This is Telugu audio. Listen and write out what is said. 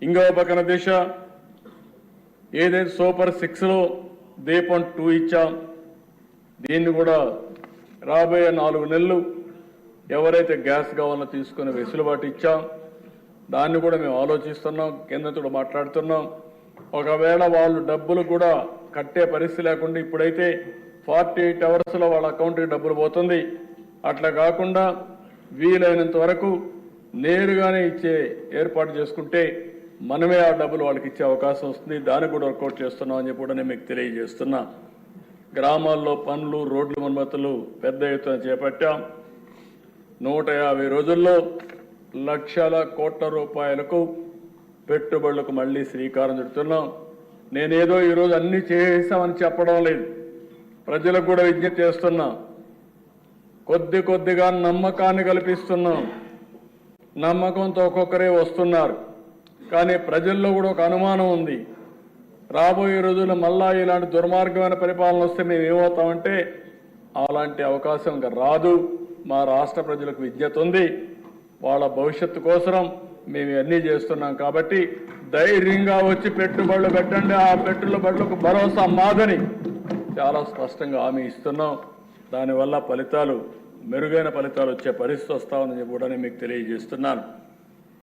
ఇంకో పక్కన దిశ ఏదైతే సూపర్ 6లో దీపం 2 ఇచ్చాం. దీన్ని కూడా రాబోయే 4 నెలలు ఎవరైతే గ్యాస్ కావాలో తీసుకునే వెసులుబాటు ఇచ్చాం. దాన్ని కూడా మేము ఆలోచిస్తున్నాం, కేంద్రంతో మాట్లాడుతున్నాం. ఒకవేళ వాళ్ళు డబ్బులు కూడా కట్టే పరిస్థితి లేకుండా ఇప్పుడైతే 48 అవర్స్లో వాళ్ళ అకౌంట్కి డబ్బులు పోతుంది. అట్లా కాకుండా వీలైనంత వరకు నేరుగానే ఇచ్చే ఏర్పాటు చేసుకుంటే మనమే ఆ డబ్బులు వాళ్ళకి ఇచ్చే అవకాశం వస్తుంది. దానికి కూడా వర్కౌట్ చేస్తున్నాం అని చెప్పి కూడా నేను మీకు తెలియజేస్తున్నా. గ్రామాల్లో పనులు, రోడ్లు మరమ్మతులు పెద్ద ఎత్తున చేపట్టాం. 150 రోజుల్లో లక్షల కోట్ల రూపాయలకు పెట్టుబడులకు మళ్ళీ శ్రీకారం చుడుతున్నాం. నేనేదో ఈరోజు అన్ని చేసామని చెప్పడం లేదు. ప్రజలకు కూడా విజ్ఞప్తి చేస్తున్నా. కొద్ది కొద్దిగా నమ్మకాన్ని కల్పిస్తున్నాం. నమ్మకంతో ఒక్కొక్కరే వస్తున్నారు. కానీ ప్రజల్లో కూడా ఒక అనుమానం ఉంది. రాబోయే రోజుల్లో మళ్ళా ఇలాంటి దుర్మార్గమైన పరిపాలన వస్తే మేము ఏమవుతామంటే అలాంటి అవకాశం ఇంకా రాదు. మా రాష్ట్ర ప్రజలకు విజ్ఞత ఉంది. వాళ్ళ భవిష్యత్తు కోసం మేము అన్నీ చేస్తున్నాం. కాబట్టి ధైర్యంగా వచ్చి పెట్టుబడులు పెట్టండి. ఆ పెట్టుబడులకు భరోసా మాదని చాలా స్పష్టంగా హామీ ఇస్తున్నాం. దానివల్ల ఫలితాలు, మెరుగైన ఫలితాలు వచ్చే పరిస్థితి వస్తామని కూడా నేను మీకు తెలియజేస్తున్నాను.